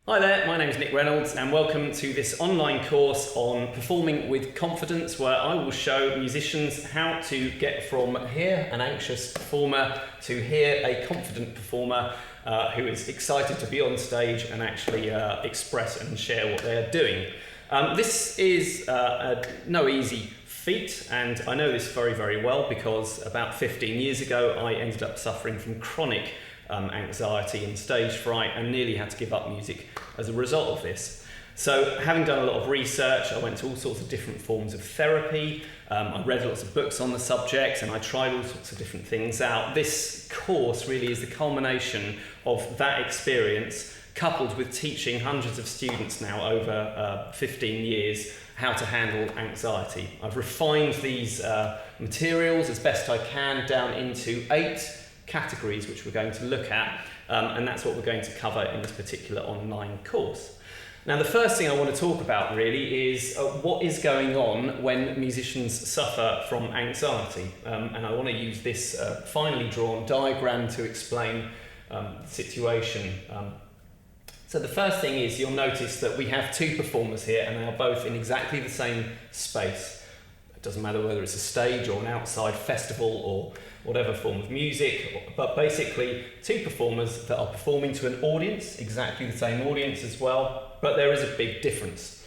Hi there, my name is Nick Reynolds and welcome to this online course on performing with confidence, where I will show musicians how to get from here, an anxious performer, to here, a confident performer who is excited to be on stage and actually express and share what they're doing. This is no easy feat, and I know this very, very well because about 15 years ago I ended up suffering from chronic anxiety and stage fright and nearly had to give up music as a result of this. So having done a lot of research, I went to all sorts of different forms of therapy, I read lots of books on the subject, and I tried all sorts of different things out. This course really is the culmination of that experience, coupled with teaching hundreds of students now over 15 years how to handle anxiety. I've refined these materials as best I can down into 8 categories which we're going to look at, and that's what we're going to cover in this particular online course. Now, the first thing I want to talk about really is what is going on when musicians suffer from anxiety, and I want to use this finely drawn diagram to explain the situation. So the first thing is, you'll notice that we have 2 performers here and they are both in exactly the same space. It doesn't matter whether it's a stage or an outside festival or whatever form of music, but basically 2 performers that are performing to an audience, exactly the same audience as well, but there is a big difference.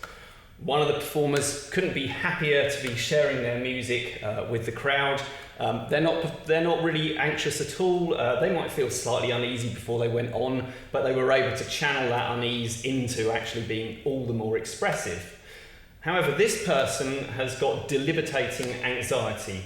One of the performers couldn't be happier to be sharing their music with the crowd. They're not really anxious at all. They might feel slightly uneasy before they went on, but they were able to channel that unease into actually being all the more expressive. However, this person has got debilitating anxiety.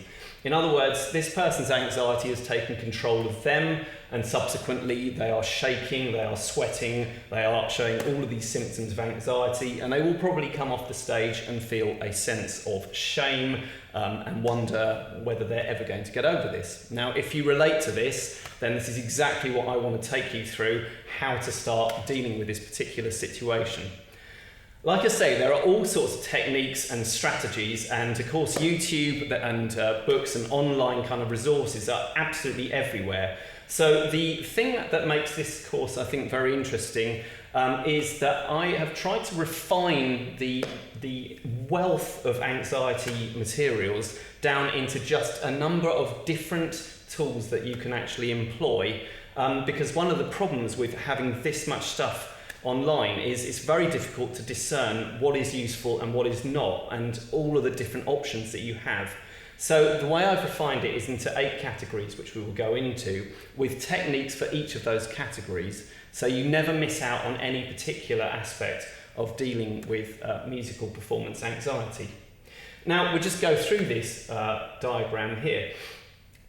In other words, this person's anxiety has taken control of them, and subsequently they are shaking, they are sweating, they are showing all of these symptoms of anxiety, and they will probably come off the stage and feel a sense of shame and wonder whether they're ever going to get over this. Now, if you relate to this, then this is exactly what I want to take you through, how to start dealing with this particular situation. Like I say, there are all sorts of techniques and strategies, and of course YouTube and books and online kind of resources are absolutely everywhere. So the thing that makes this course, I think, very interesting is that I have tried to refine the wealth of anxiety materials down into just a number of different tools that you can actually employ, because one of the problems with having this much stuff online is it's very difficult to discern what is useful and what is not, and all of the different options that you have. So the way I've refined it is into 8 categories, which we will go into, with techniques for each of those categories, so you never miss out on any particular aspect of dealing with musical performance anxiety. Now, we'll just go through this diagram here.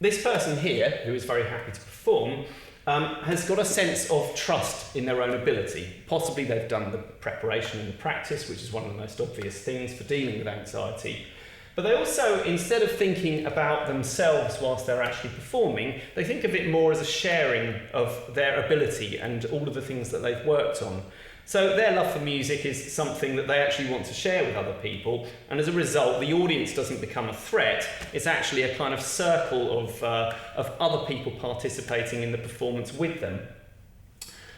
This person here, who is very happy to perform, has got a sense of trust in their own ability. Possibly they've done the preparation and the practice, which is one of the most obvious things for dealing with anxiety. But they also, instead of thinking about themselves whilst they're actually performing, they think of it more as a sharing of their ability and all of the things that they've worked on. So their love for music is something that they actually want to share with other people, and as a result, the audience doesn't become a threat. It's actually a kind of circle of other people participating in the performance with them.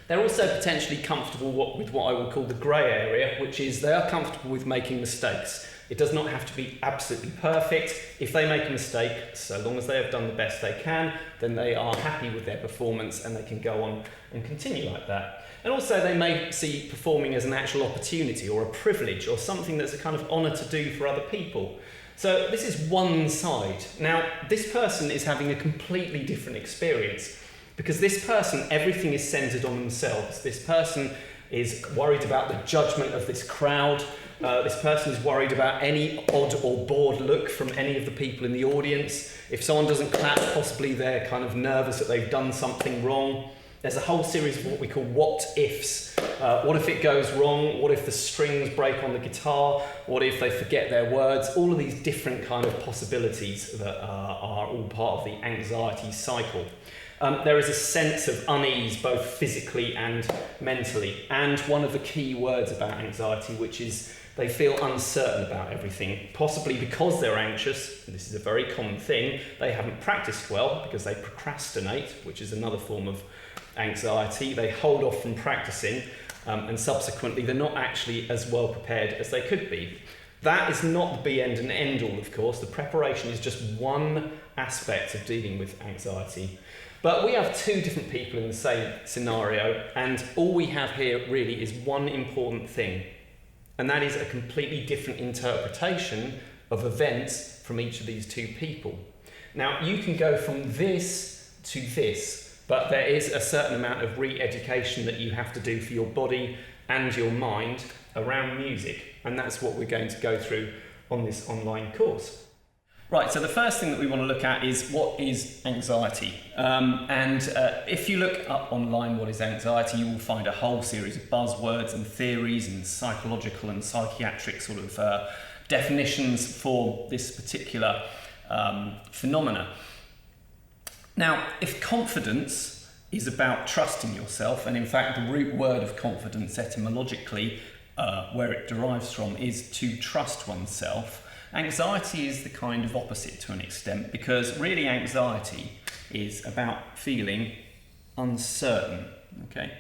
They're also potentially comfortable with what I would call the grey area, which is they are comfortable with making mistakes. It does not have to be absolutely perfect. If they make a mistake, so long as they have done the best they can, then they are happy with their performance and they can go on and continue like that. And also they may see performing as an actual opportunity or a privilege or something that's a kind of honour to do for other people. So this is one side. Now, this person is having a completely different experience, because this person, everything is centred on themselves. This person is worried about the judgment of this crowd. This person is worried about any odd or bored look from any of the people in the audience. If someone doesn't clap, possibly they're kind of nervous that they've done something wrong. There's a whole series of what we call what-ifs. What if it goes wrong? What if the strings break on the guitar? What if they forget their words? All of these different kind of possibilities that are all part of the anxiety cycle. There is a sense of unease, both physically and mentally. And one of the key words about anxiety, which is they feel uncertain about everything, possibly because they're anxious. This is a very common thing. They haven't practiced well because they procrastinate, which is another form of anxiety. They hold off from practicing, and subsequently they're not actually as well prepared as they could be. That is not the be end and end all, of course. The preparation is just one aspect of dealing with anxiety. But we have two different people in the same scenario, and all we have here really is one important thing, and that is a completely different interpretation of events from each of these two people. Now, you can go from this to this, but there is a certain amount of re-education that you have to do for your body and your mind around music, and that's what we're going to go through on this online course. Right, so the first thing that we want to look at is what is anxiety. If you look up online what is anxiety, you will find a whole series of buzzwords and theories and psychological and psychiatric sort of definitions for this particular phenomena. Now, if confidence is about trusting yourself, and in fact the root word of confidence etymologically, where it derives from, is to trust oneself, anxiety is the kind of opposite to an extent, because really anxiety is about feeling uncertain. Okay.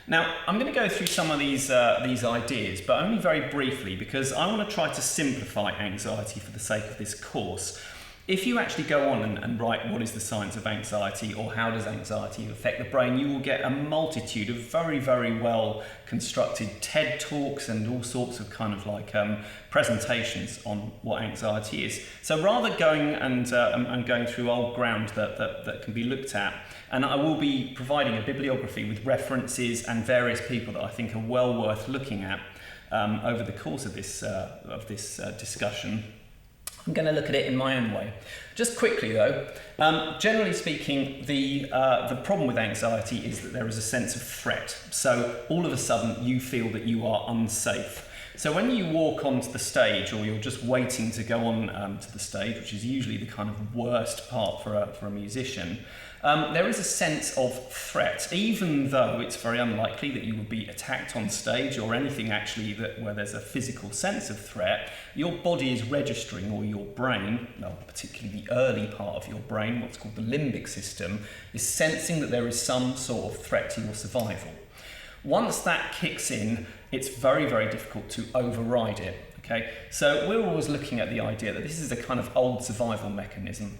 Now, I'm going to go through some of these ideas, but only very briefly, because I want to try to simplify anxiety for the sake of this course. If you actually go on and write what is the science of anxiety or how does anxiety affect the brain, you will get a multitude of very, very well constructed TED Talks and all sorts of kind of like presentations on what anxiety is. So rather going and going through old ground that can be looked at, and I will be providing a bibliography with references and various people that I think are well worth looking at over the course of this discussion. I'm going to look at it in my own way. Just quickly though, generally speaking, the problem with anxiety is that there is a sense of threat. So all of a sudden you feel that you are unsafe. So when you walk onto the stage, or you're just waiting to go on to the stage, which is usually the kind of worst part for a musician, there is a sense of threat, even though it's very unlikely that you would be attacked on stage or anything actually where there's a physical sense of threat. Your body is registering, or your brain, well, particularly the early part of your brain, what's called the limbic system, is sensing that there is some sort of threat to your survival. Once that kicks in, it's very, very difficult to override it. Okay, so we're always looking at the idea that this is a kind of old survival mechanism.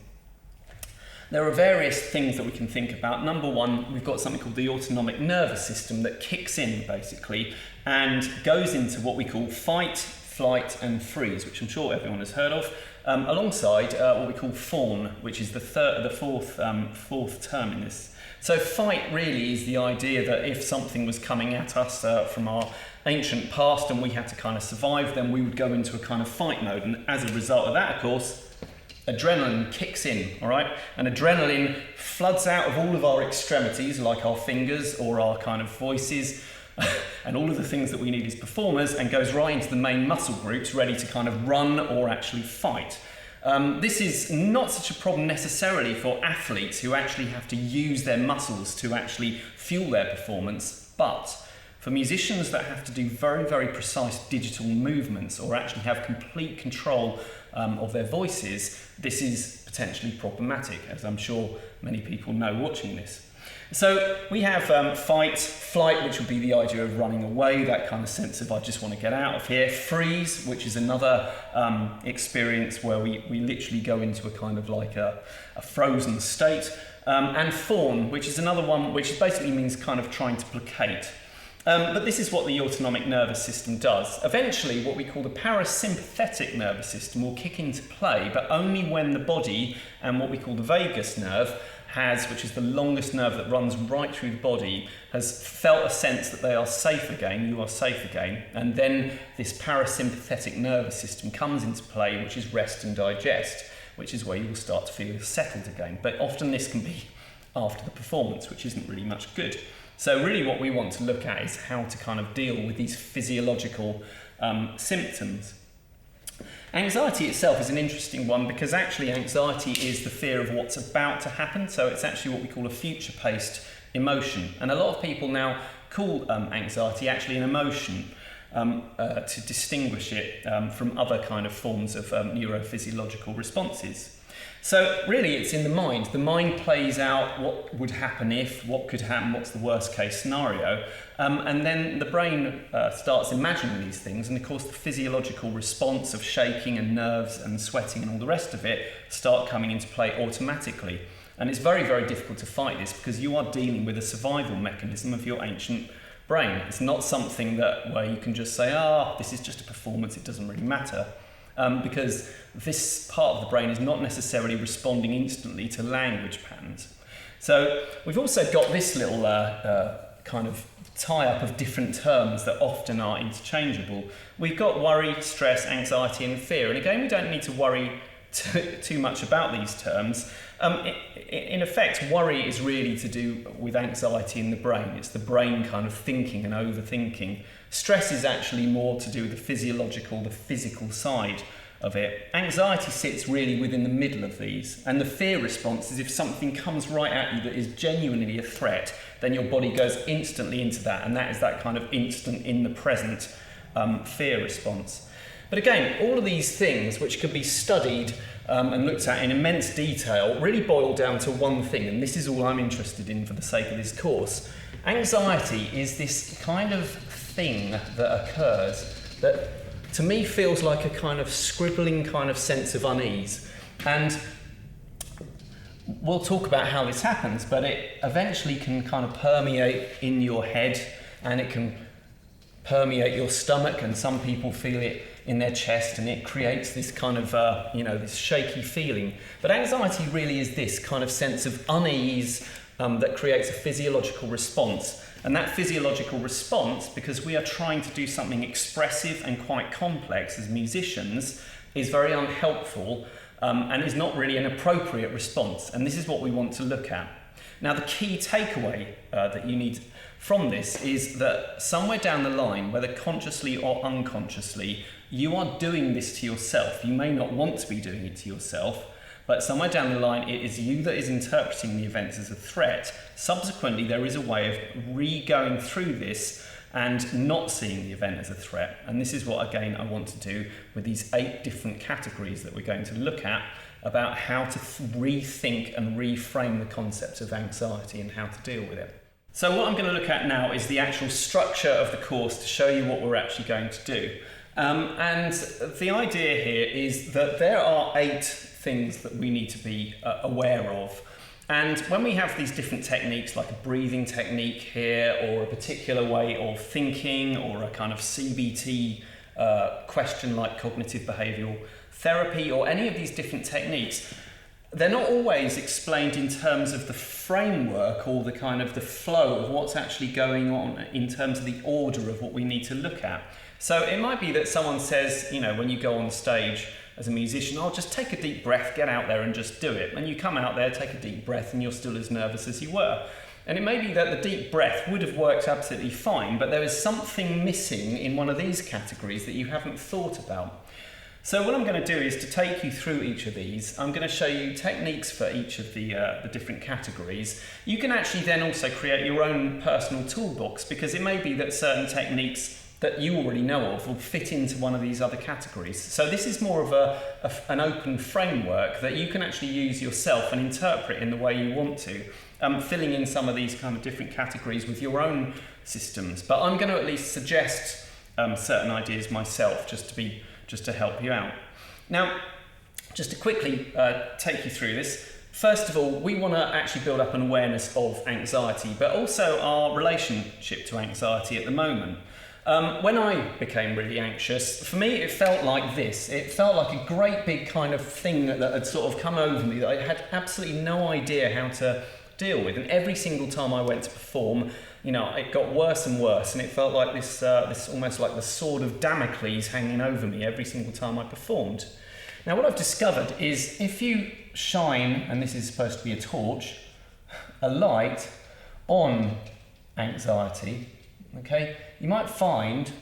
There are various things that we can think about. Number one, we've got something called the autonomic nervous system that kicks in basically and goes into what we call fight, flight and freeze, which I'm sure everyone has heard of, alongside what we call fawn, which is the fourth term in this. So fight really is the idea that if something was coming at us from our ancient past and we had to kind of survive, then we would go into a kind of fight mode, and as a result of that, of course, adrenaline kicks in, all right? And adrenaline floods out of all of our extremities, like our fingers or our kind of voices, and all of the things that we need as performers, and goes right into the main muscle groups, ready to kind of run or actually fight. This is not such a problem necessarily for athletes who actually have to use their muscles to actually fuel their performance, but for musicians that have to do very, very precise digital movements or actually have complete control of their voices, this is potentially problematic, as I'm sure many people know watching this. So we have fight, flight, which would be the idea of running away, that kind of sense of I just want to get out of here. Freeze, which is another experience where we literally go into a kind of like a frozen state. And fawn, which is another one which basically means kind of trying to placate. But this is what the autonomic nervous system does. Eventually, what we call the parasympathetic nervous system will kick into play, but only when the body and what we call the vagus nerve which is the longest nerve that runs right through the body, has felt a sense that they are safe again, you are safe again, and then this parasympathetic nervous system comes into play, which is rest and digest, which is where you will start to feel settled again. But often this can be after the performance, which isn't really much good. So really what we want to look at is how to kind of deal with these physiological symptoms. Anxiety itself is an interesting one, because actually anxiety is the fear of what's about to happen. So it's actually what we call a future-paced emotion. And a lot of people now call anxiety actually an emotion to distinguish it from other kind of forms of neurophysiological responses. So really it's in the mind. The mind plays out what would happen if, what could happen, what's the worst case scenario. And then the brain starts imagining these things, and of course the physiological response of shaking and nerves and sweating and all the rest of it start coming into play automatically. And it's very, very difficult to fight this because you are dealing with a survival mechanism of your ancient brain. It's not something where you can just say, this is just a performance, it doesn't really matter. Because this part of the brain is not necessarily responding instantly to language patterns. So we've also got this little kind of tie-up of different terms that often are interchangeable. We've got worry, stress, anxiety and fear. And again, we don't need to worry too much about these terms. In effect, worry is really to do with anxiety in the brain. It's the brain kind of thinking and overthinking. Stress is actually more to do with the physiological, the physical side of it. Anxiety sits really within the middle of these. And the fear response is if something comes right at you that is genuinely a threat, then your body goes instantly into that. And that is that kind of instant in the present fear response. But again, all of these things which could be studied and looked at in immense detail really boil down to one thing, and this is all I'm interested in for the sake of this course. Anxiety is this kind of thing that occurs that to me feels like a kind of scribbling kind of sense of unease. And we'll talk about how this happens, but it eventually can kind of permeate in your head and it can permeate your stomach, and some people feel it in their chest, and it creates this kind of, this shaky feeling. But anxiety really is this kind of sense of unease that creates a physiological response. And that physiological response, because we are trying to do something expressive and quite complex as musicians, is very unhelpful and is not really an appropriate response. And this is what we want to look at. Now, the key takeaway that you need from this is that somewhere down the line, whether consciously or unconsciously, you are doing this to yourself. You may not want to be doing it to yourself, but somewhere down the line, it is you that is interpreting the events as a threat. Subsequently, there is a way of re-going through this and not seeing the event as a threat. And this is what, again, I want to do with these 8 different categories that we're going to look at about how to rethink and reframe the concept of anxiety and how to deal with it. So what I'm going to look at now is the actual structure of the course to show you what we're actually going to do. And the idea here is that there are 8 things that we need to be aware of. And when we have these different techniques, like a breathing technique here, or a particular way of thinking, or a kind of CBT question like cognitive behavioural therapy, or any of these different techniques, they're not always explained in terms of the framework or the kind of the flow of what's actually going on in terms of the order of what we need to look at. So it might be that someone says, when you go on stage as a musician, just take a deep breath, get out there and just do it. When you come out there, take a deep breath and you're still as nervous as you were. And it may be that the deep breath would have worked absolutely fine, but there is something missing in one of these categories that you haven't thought about. So what I'm going to do is to take you through each of these. I'm going to show you techniques for each of the different categories. You can actually then also create your own personal toolbox, because it may be that certain techniques that you already know of will fit into one of these other categories. So this is more of an open framework that you can actually use yourself and interpret in the way you want to, filling in some of these kind of different categories with your own systems. But I'm going to at least suggest certain ideas myself just to help you out. Now, just to quickly take you through this, first of all, we want to actually build up an awareness of anxiety, but also our relationship to anxiety at the moment. When I became really anxious, for me it felt like this. It felt like a great big kind of thing that had sort of come over me that I had absolutely no idea how to deal with. And every single time I went to perform, it got worse and worse, and it felt like this almost like the sword of Damocles hanging over me every single time I performed. Now, what I've discovered is if you shine, and this is supposed to be a torch, a light on anxiety, okay, you might find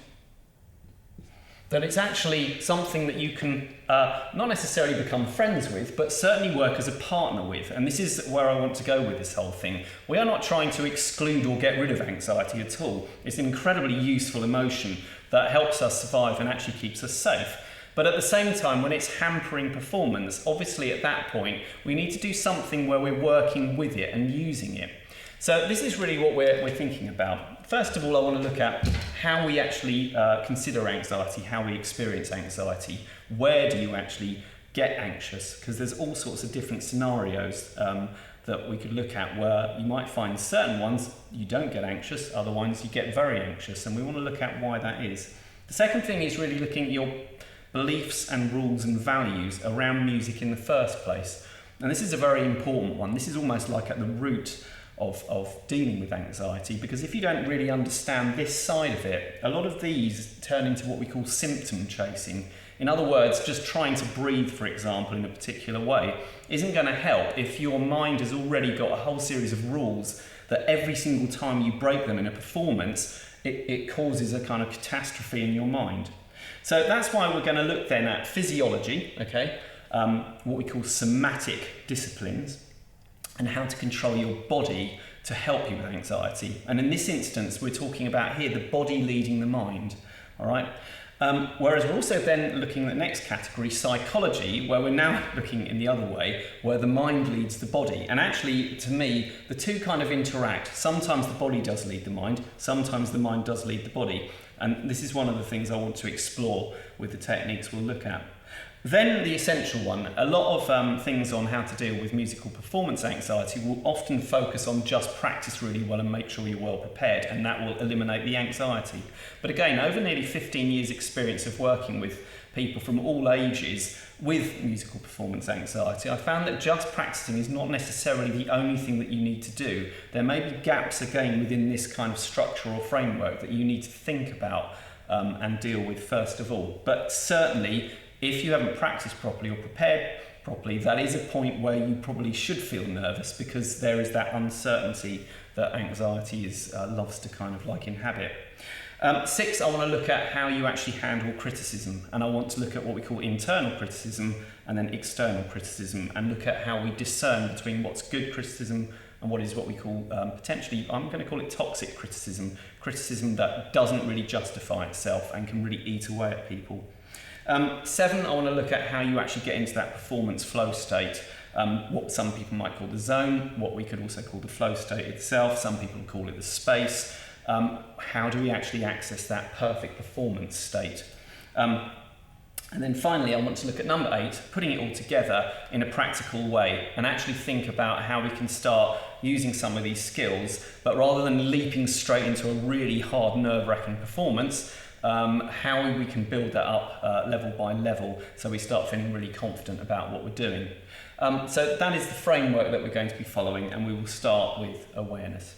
that it's actually something that you can not necessarily become friends with, but certainly work as a partner with. And this is where I want to go with this whole thing. We are not trying to exclude or get rid of anxiety at all. It's an incredibly useful emotion that helps us survive and actually keeps us safe. But at the same time, when it's hampering performance, obviously at that point, we need to do something where we're working with it and using it. So this is really what we're thinking about. First of all, I want to look at how we actually consider anxiety, how we experience anxiety. Where do you actually get anxious? Because there's all sorts of different scenarios that we could look at where you might find certain ones you don't get anxious, other ones you get very anxious, and we want to look at why that is. The second thing is really looking at your beliefs and rules and values around music in the first place. And this is a very important one. This is almost like at the root of dealing with anxiety, because if you don't really understand this side of it, a lot of these turn into what we call symptom chasing. In other words, just trying to breathe, for example, in a particular way isn't going to help if your mind has already got a whole series of rules that every single time you break them in a performance, it causes a kind of catastrophe in your mind. So that's why we're going to look then at physiology, okay, what we call somatic disciplines, and how to control your body to help you with anxiety. And in this instance, we're talking about here the body leading the mind, all right? Whereas we're also then looking at the next category, psychology, where we're now looking in the other way, where the mind leads the body. And actually, to me, the two kind of interact. Sometimes the body does lead the mind, sometimes the mind does lead the body. And this is one of the things I want to explore with the techniques we'll look at. Then the essential one, a lot of things on how to deal with musical performance anxiety will often focus on just practice really well and make sure you're well prepared, and that will eliminate the anxiety. But again, over nearly 15 years experience of working with people from all ages with musical performance anxiety, I found that just practicing is not necessarily the only thing that you need to do. There may be gaps again within this kind of structure or framework that you need to think about and deal with first of all. But certainly, if you haven't practiced properly or prepared properly, that is a point where you probably should feel nervous, because there is that uncertainty that anxiety loves to kind of like inhabit. 6, I want to look at how you actually handle criticism, and I want to look at what we call internal criticism and then external criticism, and look at how we discern between what's good criticism and what is what we call potentially, I'm going to call it toxic criticism, criticism that doesn't really justify itself and can really eat away at people. 7, I want to look at how you actually get into that performance flow state, what some people might call the zone, what we could also call the flow state itself, some people call it the space. How do we actually access that perfect performance state? And then finally, I want to look at number 8, putting it all together in a practical way, and actually think about how we can start using some of these skills, but rather than leaping straight into a really hard, nerve-wracking performance, how we can build that up level by level so we start feeling really confident about what we're doing. So that is the framework that we're going to be following, and we will start with awareness.